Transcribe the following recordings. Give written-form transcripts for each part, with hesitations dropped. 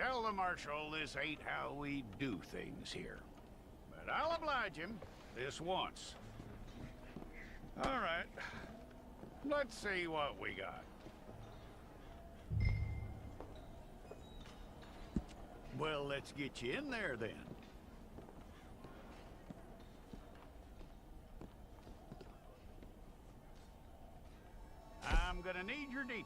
Tell the Marshal this ain't how we do things here. But I'll oblige him this once. All right. Let's see what we got. Well, let's get you in there then. I'm gonna need your details.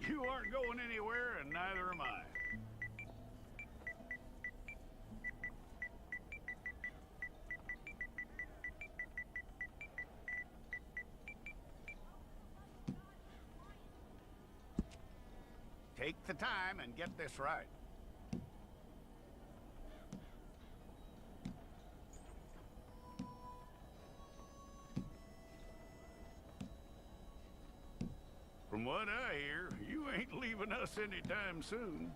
You aren't going anywhere, and neither am I. Take the time and get this right. From what I hear, you ain't leaving us anytime soon.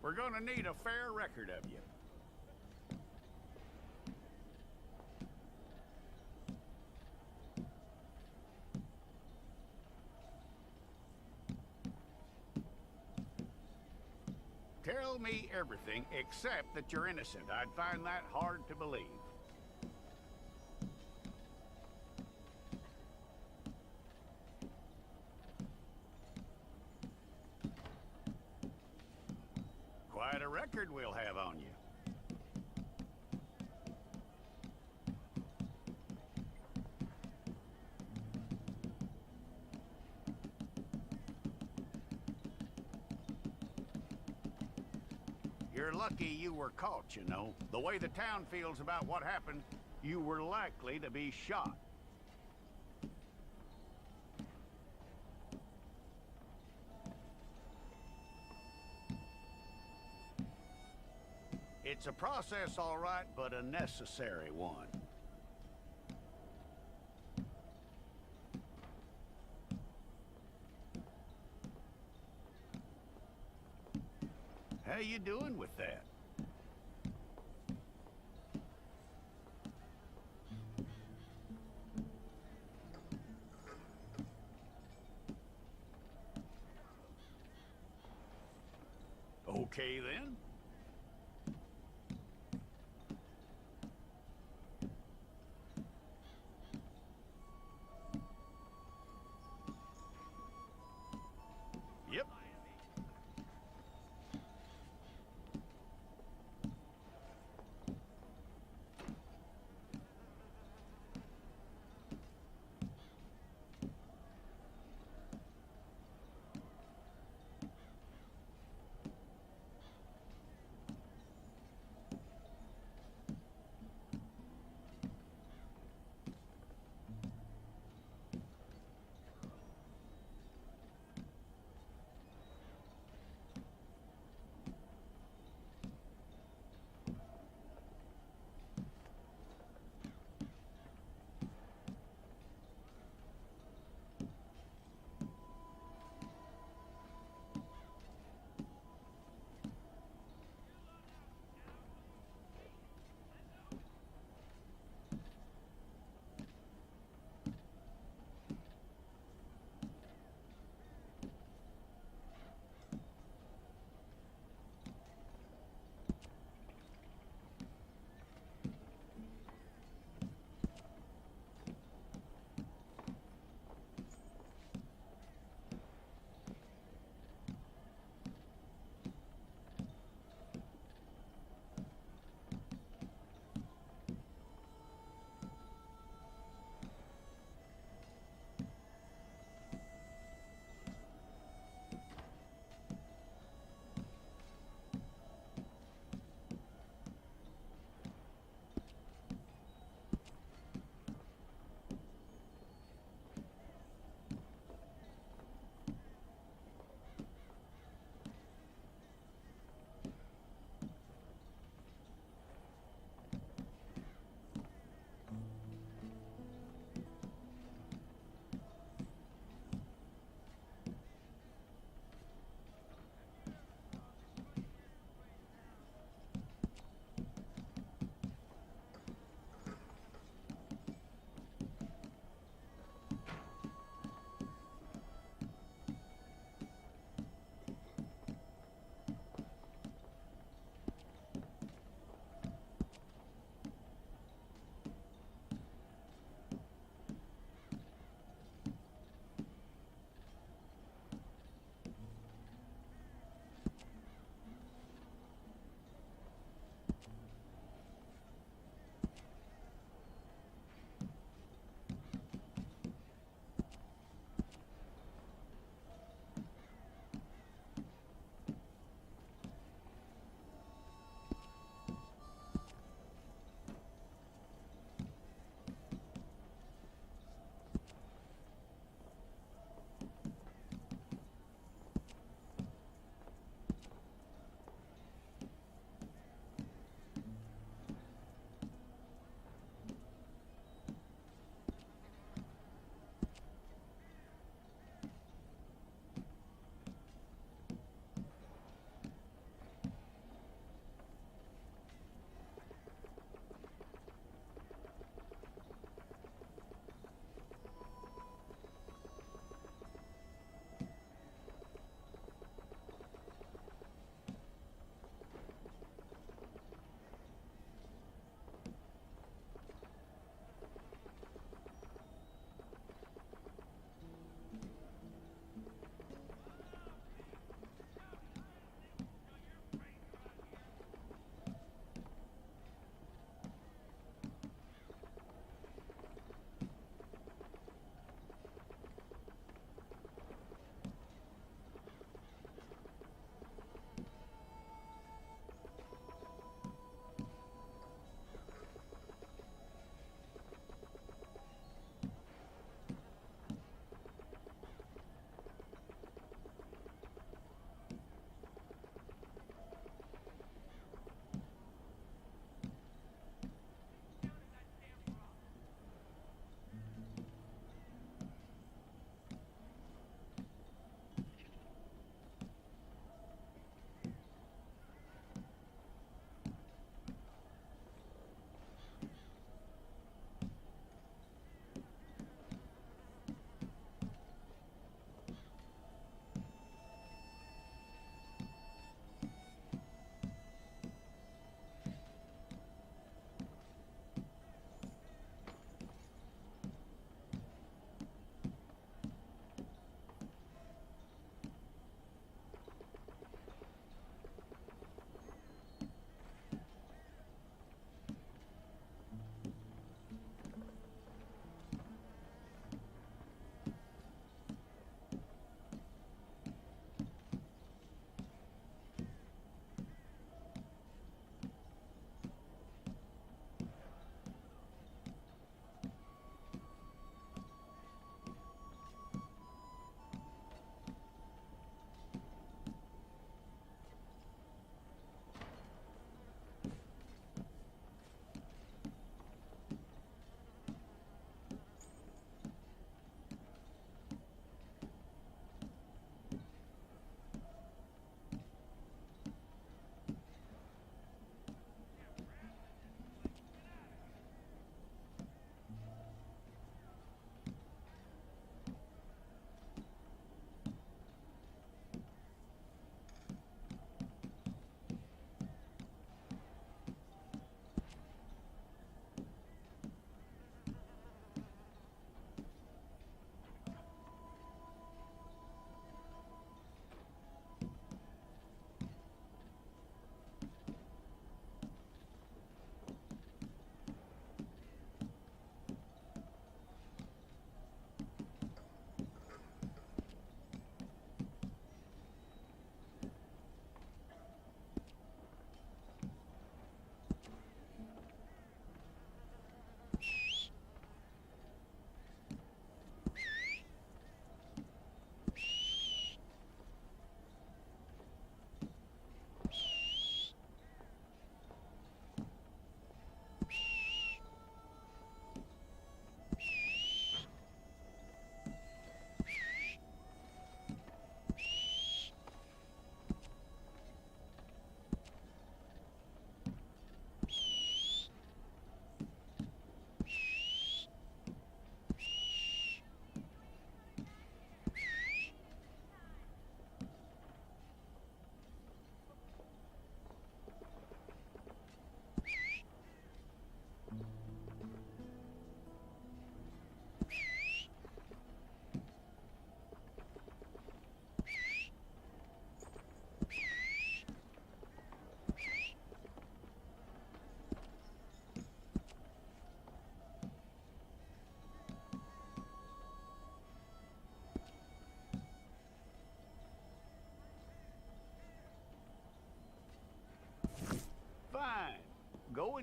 We're gonna need a fair record of you. Tell me everything except that you're innocent. I'd find that hard to believe. Quite a record we'll have on you. You're lucky you were caught, you know. The way the town feels about what happened, you were likely to be shot. It's a process, all right, but a necessary one. How you doing with that? Okay, then. Yep.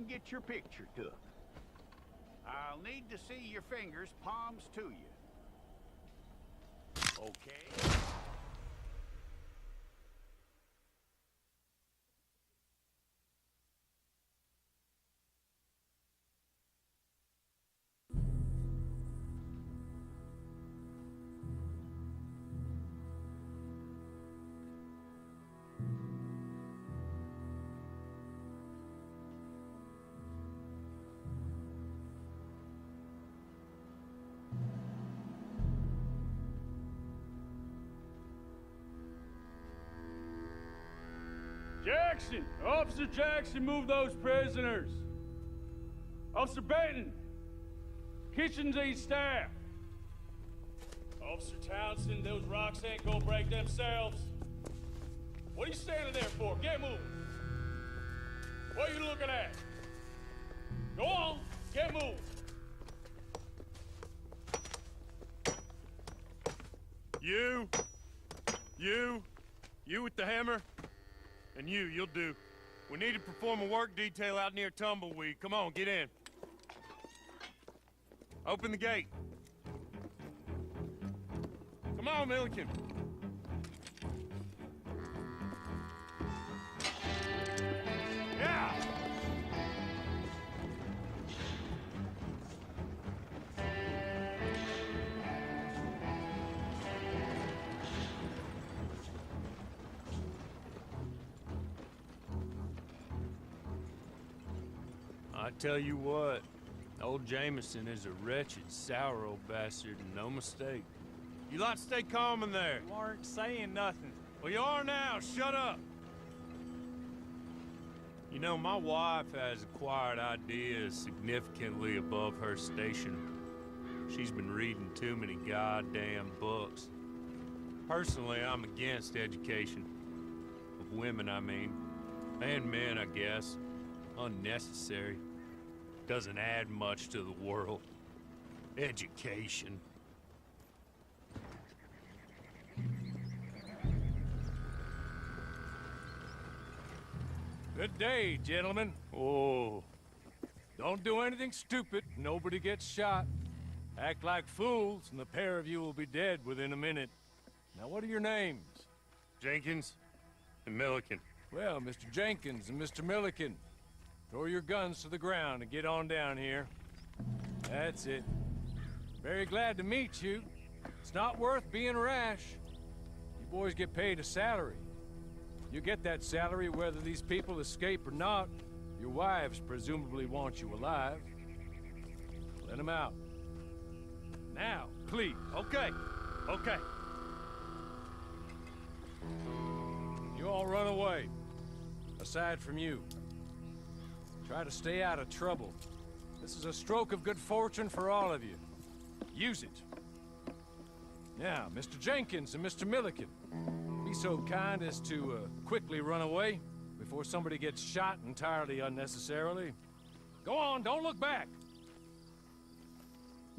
and get your picture took. I'll need to see your fingers, palms to you. Okay? Jackson! Officer Jackson, move those prisoners! Officer Benton! Kitchens these staff! Officer Townsend, those rocks ain't gonna break themselves. What are you standing there for? Get moving! What are you looking at? Go on, get moving! You with the hammer? And you'll do. We need to perform a work detail out near Tumbleweed. Come on, get in. Open the gate. Come on, Milliken. Yeah! I tell you what, old Jameson is a wretched, sour old bastard, and no mistake. You lot stay calm in there. You aren't saying nothing. Well, you are now. Shut up. You know, my wife has acquired ideas significantly above her station. She's been reading too many goddamn books. Personally, I'm against education. Of women, I mean. And men, I guess. Unnecessary. Doesn't add much to the world. Education. Good day, gentlemen. Oh. Don't do anything stupid. Nobody gets shot. Act like fools, and the pair of you will be dead within a minute. Now, what are your names? Jenkins and Milliken. Well, Mr. Jenkins and Mr. Milliken, throw your guns to the ground and get on down here. That's it. Very glad to meet you. It's not worth being rash. You boys get paid a salary. You get that salary whether these people escape or not. Your wives presumably want you alive. Let them out. Now, please. Okay. You all run away. Aside from you. Try to stay out of trouble. This is a stroke of good fortune for all of you. Use it. Now, Mr. Jenkins and Mr. Milliken, be so kind as to quickly run away before somebody gets shot entirely unnecessarily. Go on, don't look back.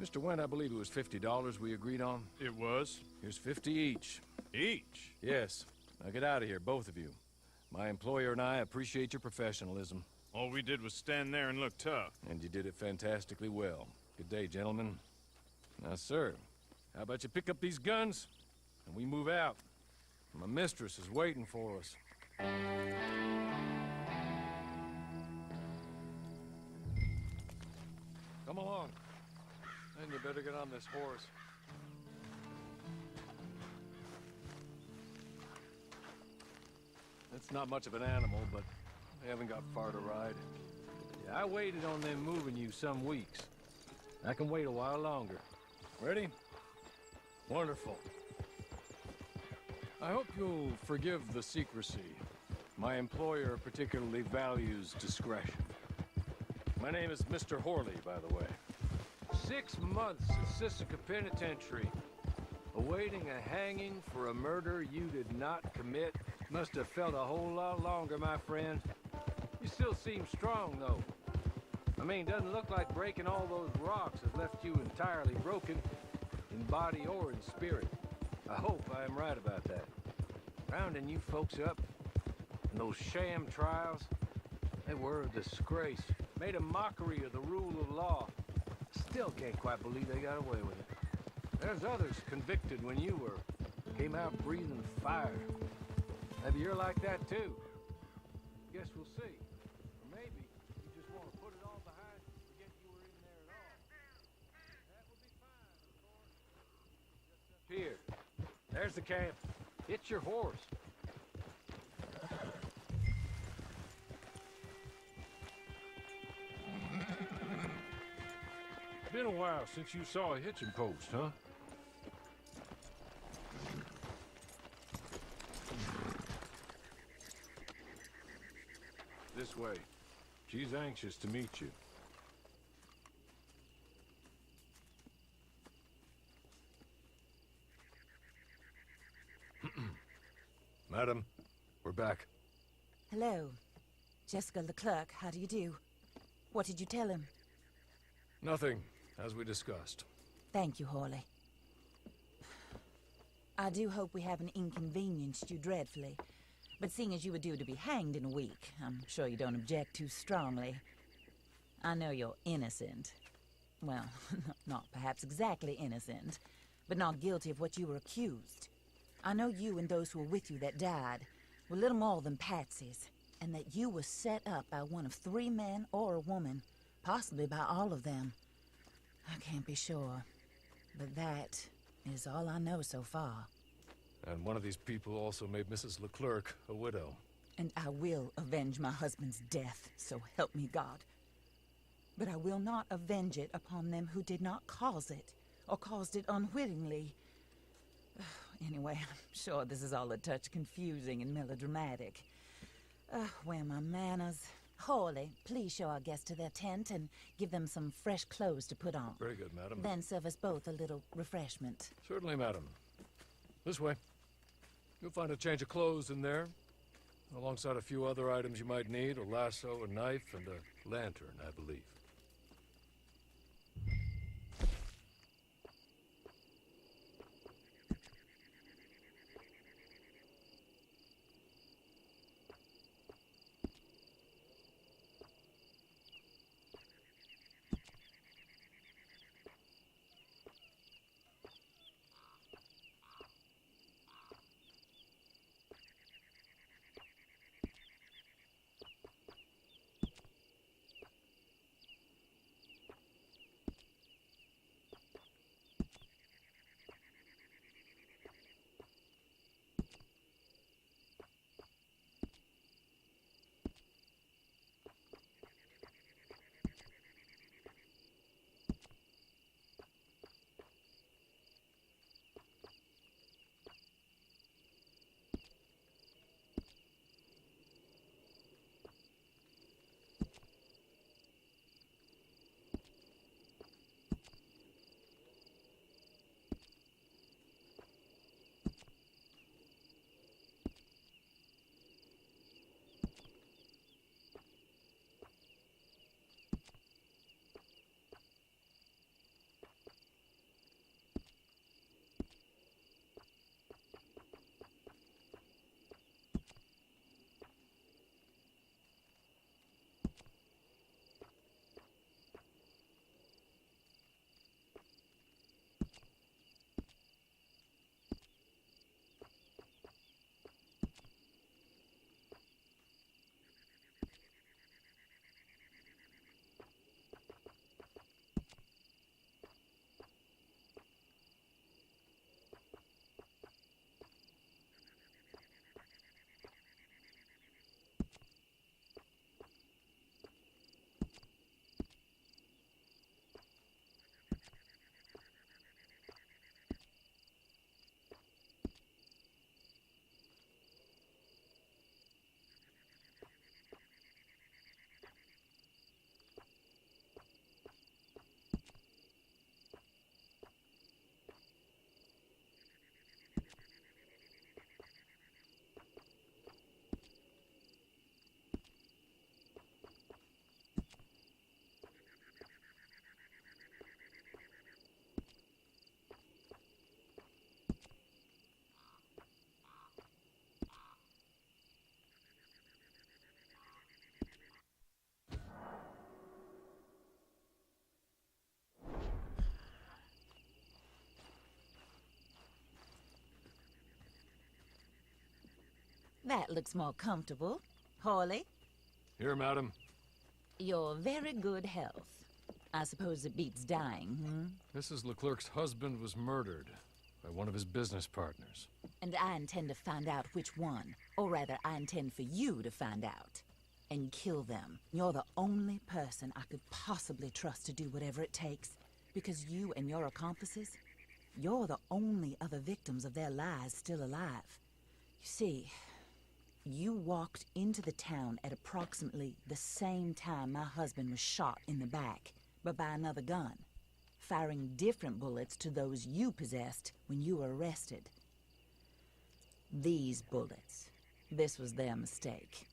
Mr. Wendt, I believe it was $50 we agreed on. It was. Here's 50 each. Each? Yes. Now get out of here, both of you. My employer and I appreciate your professionalism. All we did was stand there and look tough. And you did it fantastically well. Good day, gentlemen. Now, sir, how about you pick up these guns, and we move out? My mistress is waiting for us. Come along. And you better get on this horse. It's not much of an animal, but they haven't got far to ride. Yeah, I waited on them moving you some weeks. I can wait a while longer. Ready? Wonderful. I hope you'll forgive the secrecy. My employer particularly values discretion. My name is Mr. Horley, by the way. 6 months at Sisika Penitentiary, awaiting a hanging for a murder you did not commit. Must have felt a whole lot longer, my friend. You still seem strong, though. I mean, doesn't look like breaking all those rocks has left you entirely broken, in body or in spirit. I hope I am right about that. Rounding you folks up, and those sham trials, they were a disgrace. made a mockery of the rule of law. Still can't quite believe they got away with it. There's others convicted when you were. Came out breathing fire. Maybe you're like that too. Guess we'll see. Or maybe you just want to put it all behind you and forget you were in there at all. That would be fine, of course. Just up here. There's the camp. It's your horse. Been a while since you saw a hitching post, huh? This way. She's anxious to meet you. Madam, we're back. Hello. Jessica Leclerc, how do you do? What did you tell him? Nothing, as we discussed. Thank you, Hawley. I do hope we haven't inconvenienced you dreadfully. But seeing as you were due to be hanged in a week, I'm sure you don't object too strongly. I know you're innocent. Well, not perhaps exactly innocent, but not guilty of what you were accused. I know you and those who were with you that died were little more than patsies, and that you were set up by one of 3 men or a woman, possibly by all of them. I can't be sure, but that is all I know so far. And one of these people also made Mrs. Leclerc a widow. And I will avenge my husband's death, so help me God. But I will not avenge it upon them who did not cause it, or caused it unwittingly. Anyway, I'm sure this is all a touch confusing and melodramatic. Where are my manners? Hawley, please show our guests to their tent and give them some fresh clothes to put on. Very good, madam. Then serve us both a little refreshment. Certainly, madam. This way. You'll find a change of clothes in there, alongside a few other items you might need, a lasso, a knife, and a lantern, I believe. That looks more comfortable. Hawley, Here, madam. your very good health. I suppose it beats dying, hmm? Mrs. Leclerc's husband was murdered by one of his business partners. And I intend to find out which one. Or rather, I intend for you to find out. And kill them. You're the only person I could possibly trust to do whatever it takes. Because you and your accomplices, you're the only other victims of their lies still alive. You see, you walked into the town at approximately the same time my husband was shot in the back, but by another gun, firing different bullets to those you possessed when you were arrested. These bullets, this was their mistake.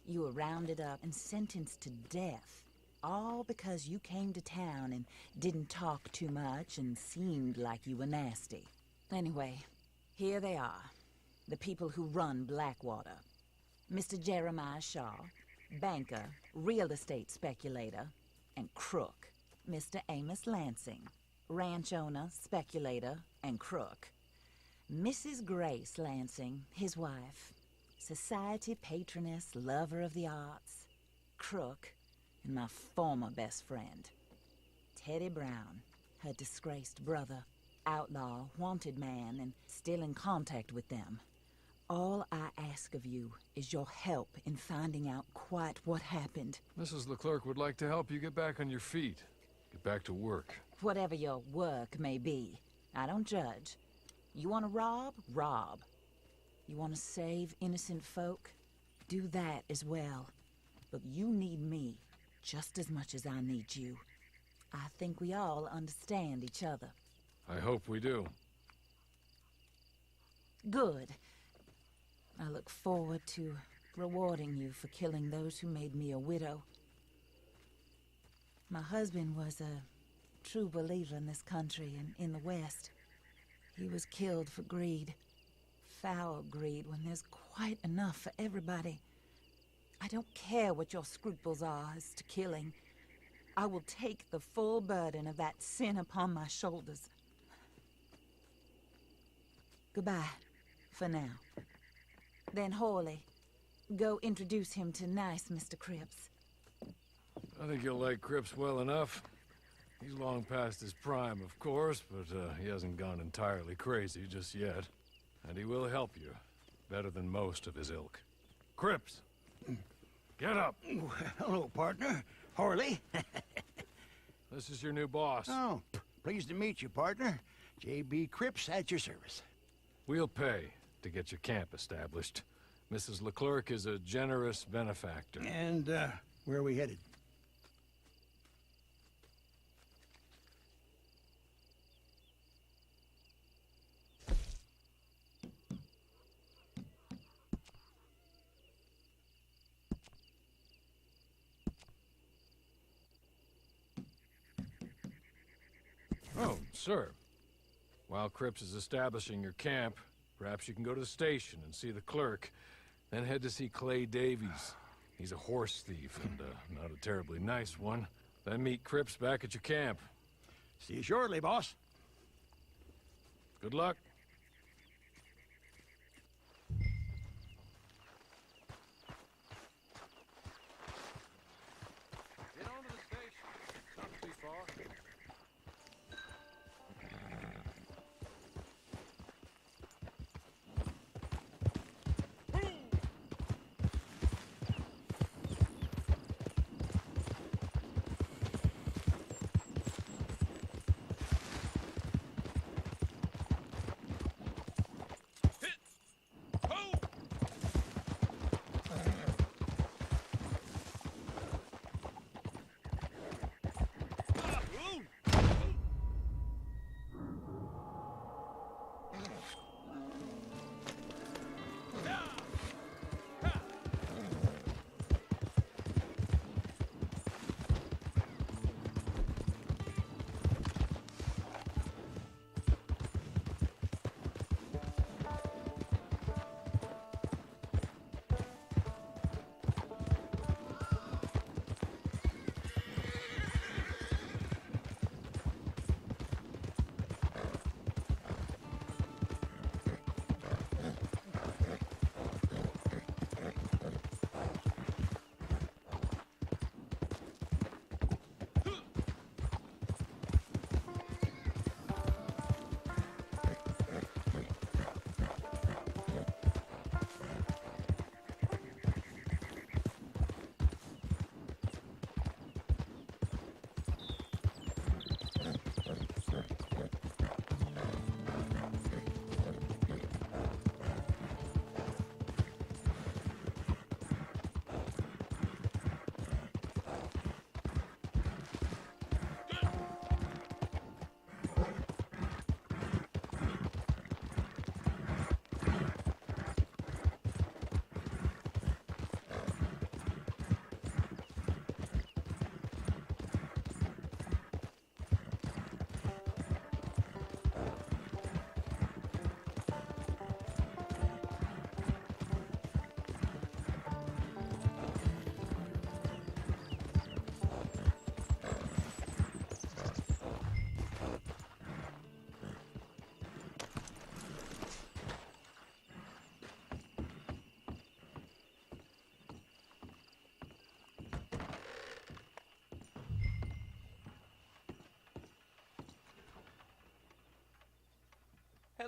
You were rounded up and sentenced to death, all because you came to town and didn't talk too much and seemed like you were nasty. Anyway, here they are, the people who run Blackwater. Mr. Jeremiah Shaw, banker, real estate speculator, and crook. Mr. Amos Lansing, ranch owner, speculator, and crook. Mrs. Grace Lansing, his wife, society patroness, lover of the arts, crook, and my former best friend. Teddy Brown, her disgraced brother, outlaw, wanted man, and still in contact with them. All I ask of you is your help in finding out quite what happened. Mrs. Leclerc would like to help you get back on your feet. Get back to work. Whatever your work may be, I don't judge. You want to rob? Rob. You want to save innocent folk? Do that as well. But you need me just as much as I need you. I think we all understand each other. I hope we do. Good. I look forward to rewarding you for killing those who made me a widow. My husband was a true believer in this country and in the West. He was killed for greed. Foul greed when there's quite enough for everybody. I don't care what your scruples are as to killing. I will take the full burden of that sin upon my shoulders. Goodbye, for now. Then Hawley, go introduce him to nice Mr. Cripps. I think you'll like Cripps well enough. He's long past his prime, of course, but he hasn't gone entirely crazy just yet. And he will help you, better than most of his ilk. Cripps! Get up! Hello, partner. Hawley. This is your new boss. Oh, pleased to meet you, partner. J.B. Cripps at your service. We'll pay to get your camp established. Mrs. Leclerc is a generous benefactor. And, where are we headed? Oh, sir. While Cripps is establishing your camp, perhaps you can go to the station and see the clerk, then head to see Clay Davies. He's a horse thief, and not a terribly nice one. Then meet Cripps back at your camp. See you shortly, boss. Good luck. Get on to the station. It's not too far.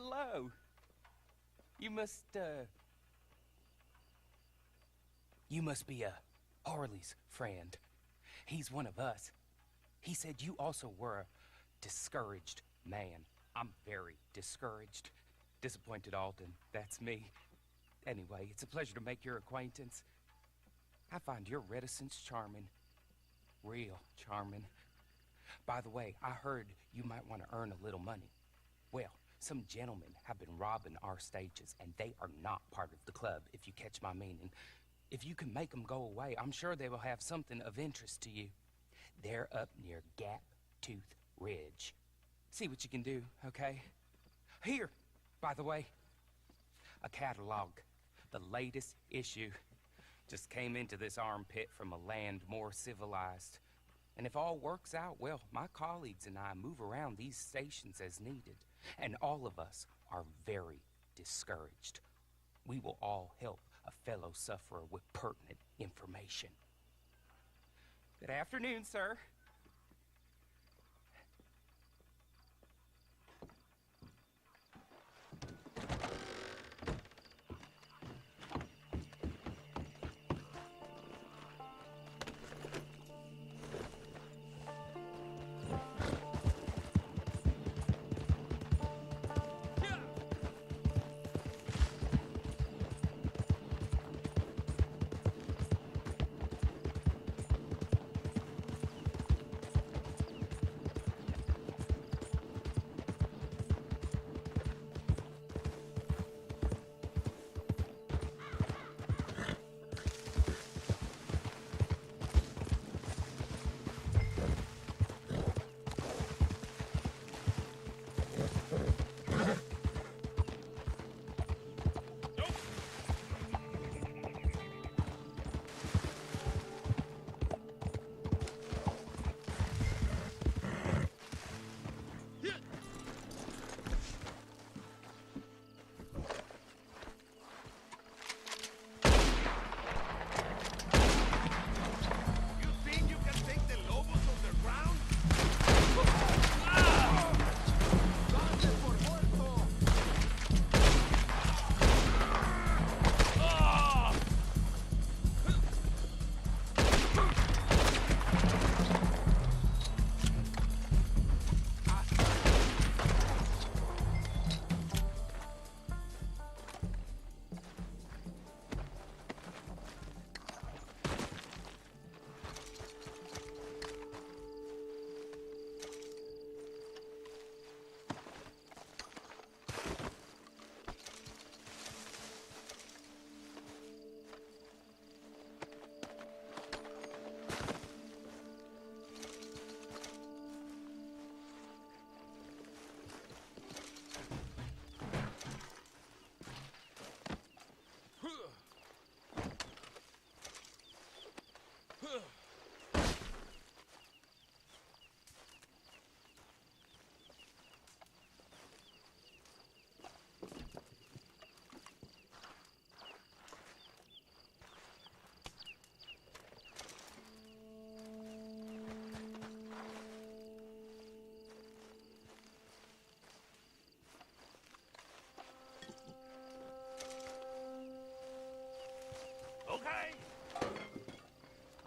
hello. You must be Harley's friend. He's one of us. He said you also were a discouraged man. I'm very discouraged. Disappointed Alden, that's me. Anyway, it's a pleasure to make your acquaintance. I find your reticence charming. Real charming. By the way, I heard you might want to earn a little money. Well, some gentlemen have been robbing our stages, and they are not part of the club, if you catch my meaning. If you can make them go away, I'm sure they will have something of interest to you. They're up near Gap Tooth Ridge. See what you can do, okay? Here, by the way, a catalog. The latest issue. Just came into this armpit from a land more civilized. And if all works out, well, my colleagues and I move around these stations as needed. And all of us are very discouraged. We will all help a fellow sufferer with pertinent information. Good afternoon, sir.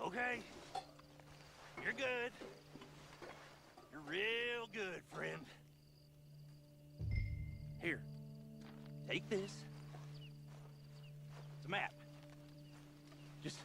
Okay. You're good. You're real good, friend. Here. Take this. It's a map. Just...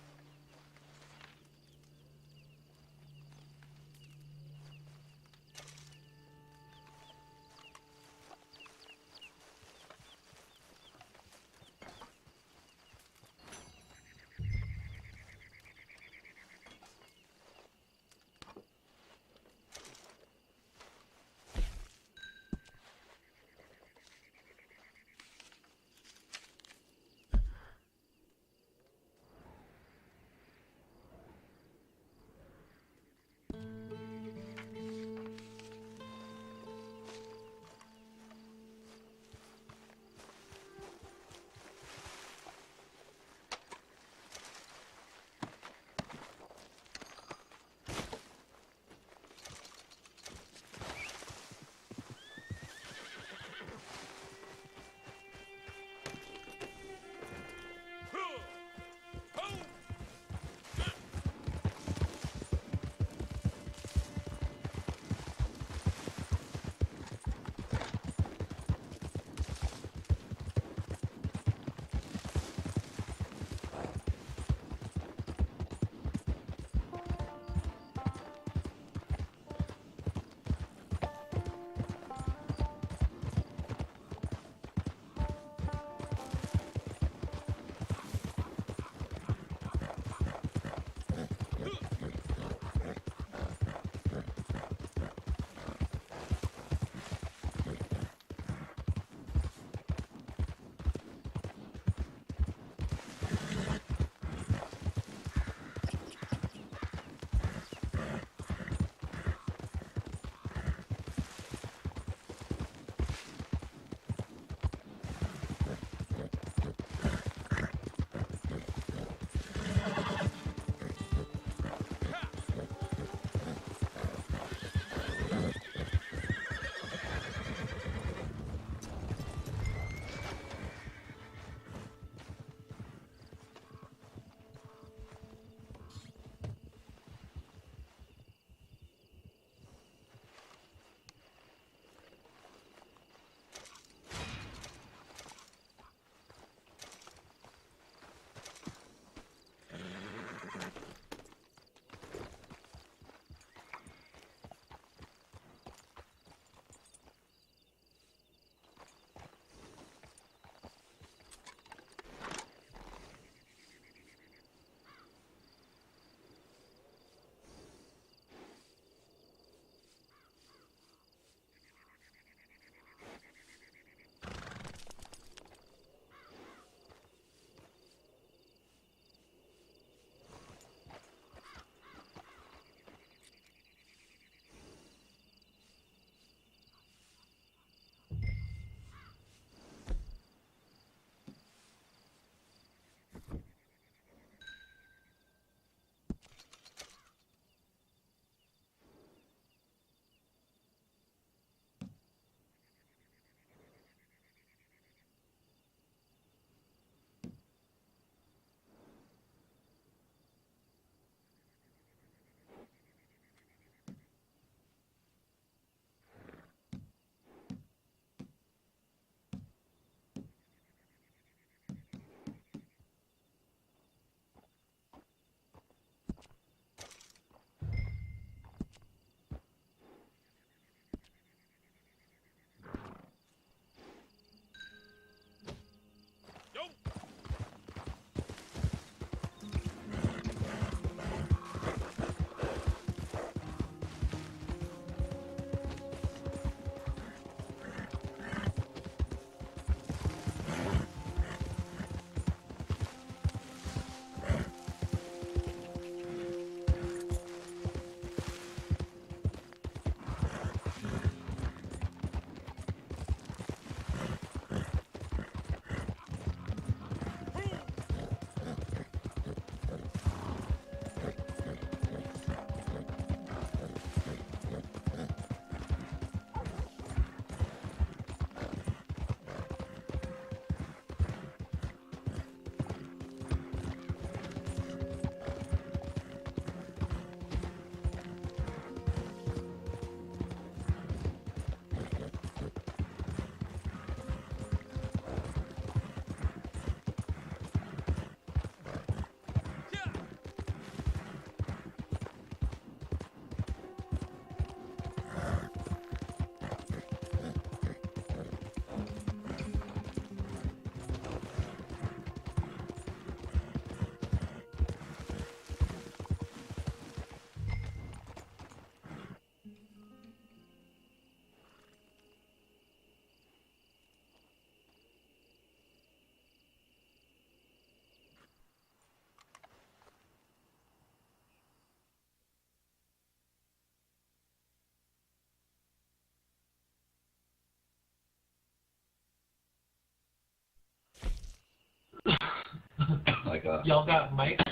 like a Y'all got mics?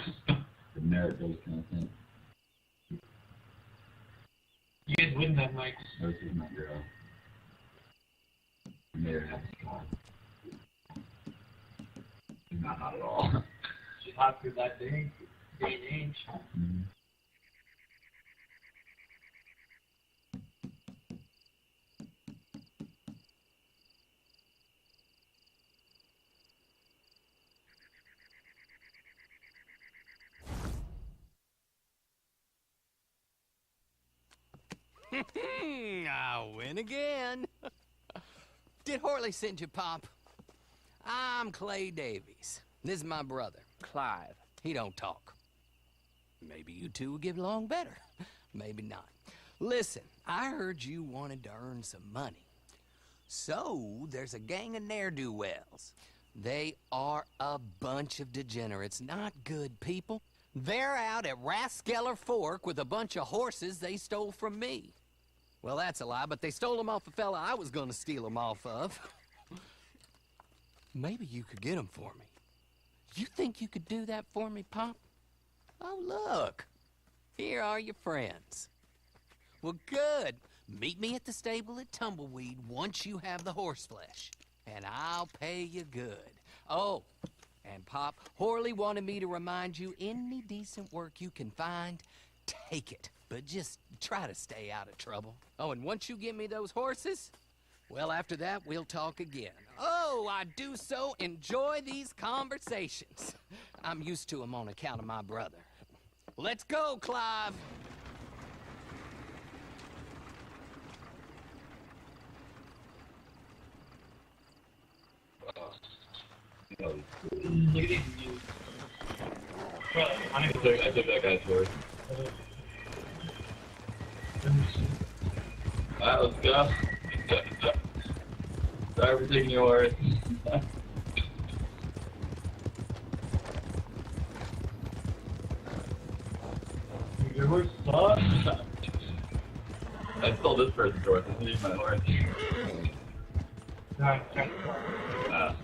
America's kind of thing. You guys wouldn't have mics. No, this is my girl. I made her have a car. Not hot at all. She's hot for that day and age. Mm-hmm. I win again. Did Horley send you, Pop? I'm Clay Davies. This is my brother, Clive. He don't talk. Maybe you two will get along better. Maybe not. Listen, I heard you wanted to earn some money. So, there's a gang of ne'er-do-wells. They are a bunch of degenerates, not good people. They're out at Raskeller Fork with a bunch of horses they stole from me. Well, that's a lie, but they stole them off a fella I was gonna steal them off of. Maybe you could get them for me. You think you could do that for me, Pop? Oh, look. Here are your friends. Well, good. Meet me at the stable at Tumbleweed once you have the horse flesh, and I'll pay you good. Oh, and Pop, Horley wanted me to remind you, any decent work you can find, take it. But just try to stay out of trouble. Oh, and once you give me those horses, well, after that, we'll talk again. Oh, I do so enjoy these conversations. I'm used to them on account of my brother. Let's go, Clive. Look at these views. I took that guy's horse. Alright, let's go. Sorry for taking yours. Your horse sucks. I stole this person's horse. This is my horse. Alright, check it out.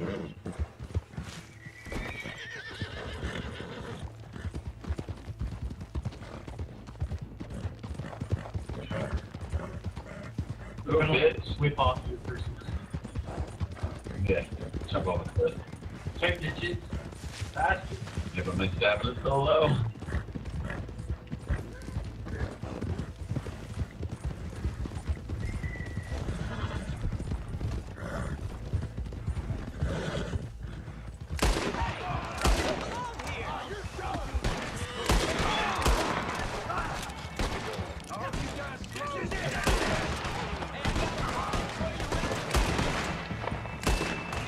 We're gonna whip off your person. Yeah, jump off the cliff. Check the shit. Faster. Yeah, but my stamina's so low.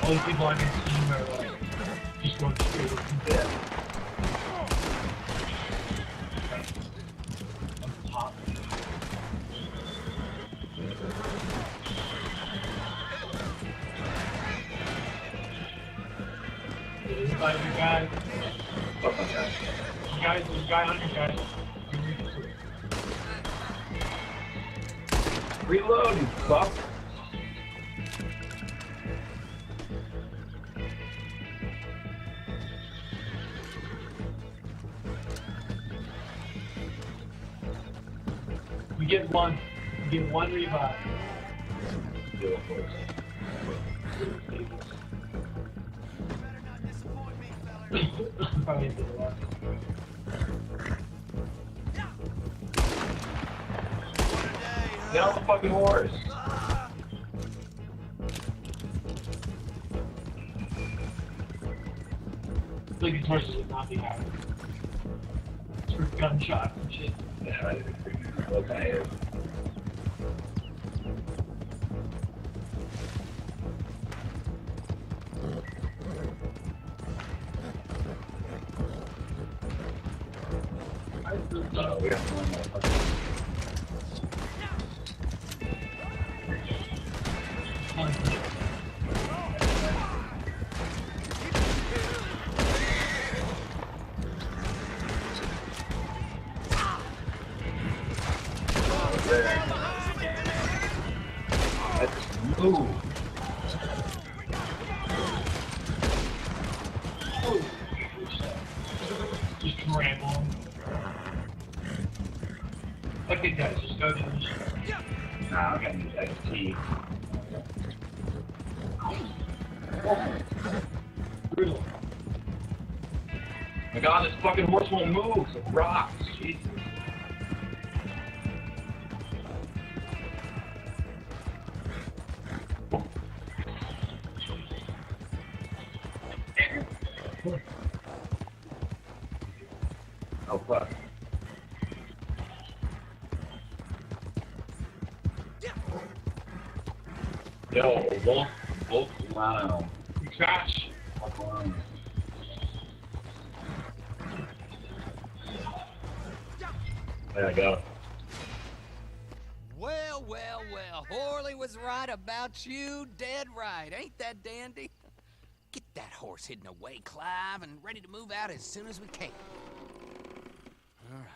All the people on your team are like, just going straight with you. Yeah. On top. Everybody, you guys. Fuck my guy. You guys, there's a guy on you guys. Reload, you fuck. We get one. We get one revive. Deal with horse. Probably did a lot. Get on the fucking horse. Like these horses would not be happy. It's for gunshots and shit. Yeah, I didn't agree. Okay. We got one more. Let's move. Tea. Brutal. My God, this fucking horse won't move. It rocks. Jesus. Oh fuck. Yo, both wow. Crash. There I go. Well, well, well. Horley was right about you. Dead right. Ain't that dandy? Get that horse hidden away, Clive, and ready to move out as soon as we can. All right.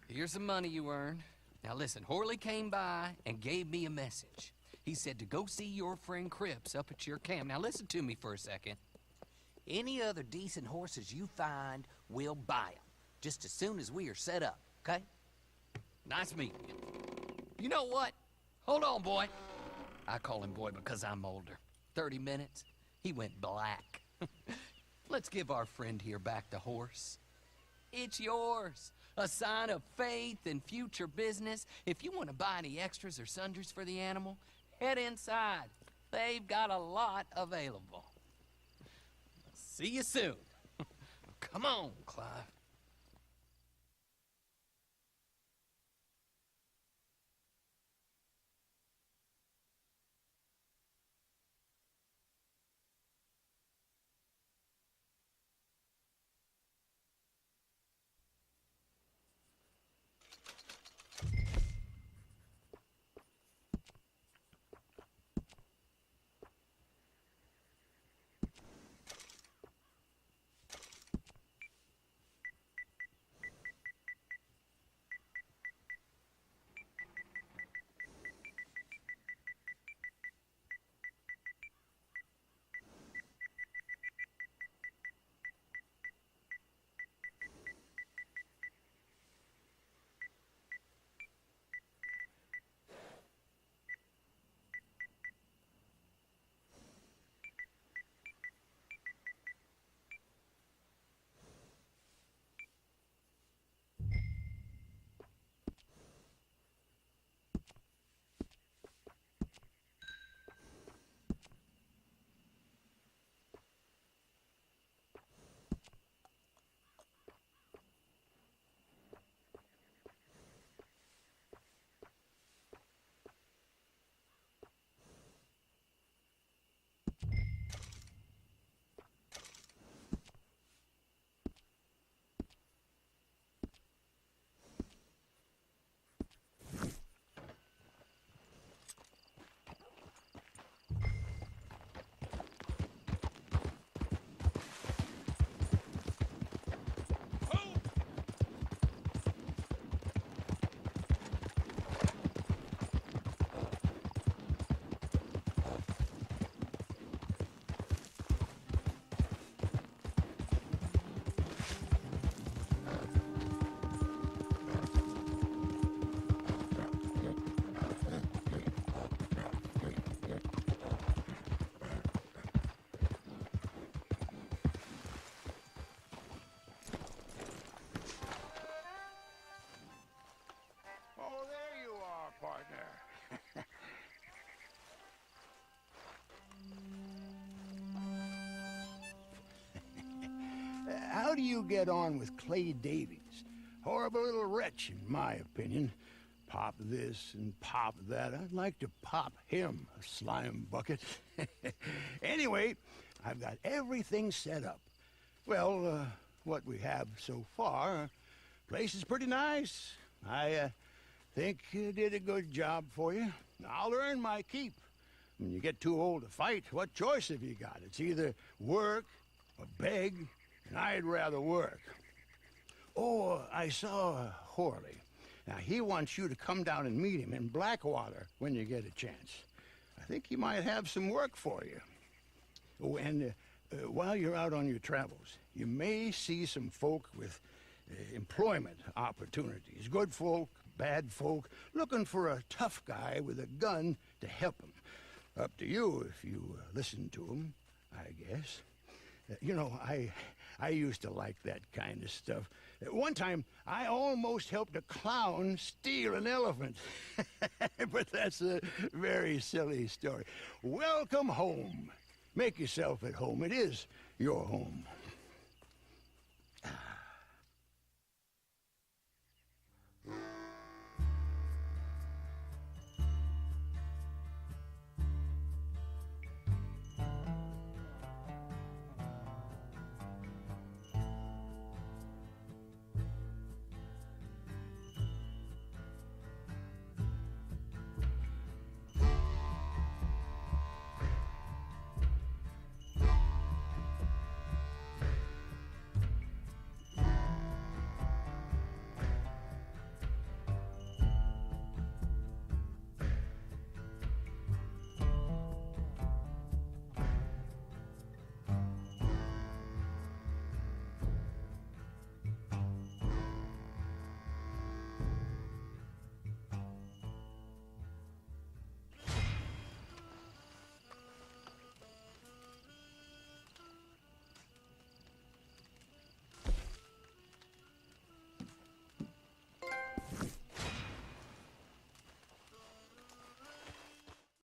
Here's the money you earned. Now listen, Horley came by and gave me a message. He said to go see your friend Cripps up at your camp. Now listen to me for a second. Any other decent horses you find, we'll buy them. Just as soon as we are set up, okay? Nice meeting you. You know what? Hold on, boy. I call him boy because I'm older. 30 minutes, he went black. Let's give our friend here back the horse. It's yours. A sign of faith and future business. If you want to buy any extras or sundries for the animal, head inside. They've got a lot available. See you soon. Come on, Clive. How do you get on with Clay Davies? Horrible little wretch, in my opinion. Pop this and pop that. I'd like to pop him, a slime bucket. Anyway, I've got everything set up. Well, what we have so far, place is pretty nice. I think you did a good job for you. I'll earn my keep. When you get too old to fight, what choice have you got? It's either work or beg, and I'd rather work. Oh, I saw Horley. Now, he wants you to come down and meet him in Blackwater when you get a chance. I think he might have some work for you. Oh, and while you're out on your travels, you may see some folk with employment opportunities. Good folk, bad folk looking for a tough guy with a gun to help them. Up to you if you listen to them, I guess. You know, I used to like that kind of stuff. One time, I almost helped a clown steal an elephant. But that's a very silly story. Welcome home. Make yourself at home. It is your home.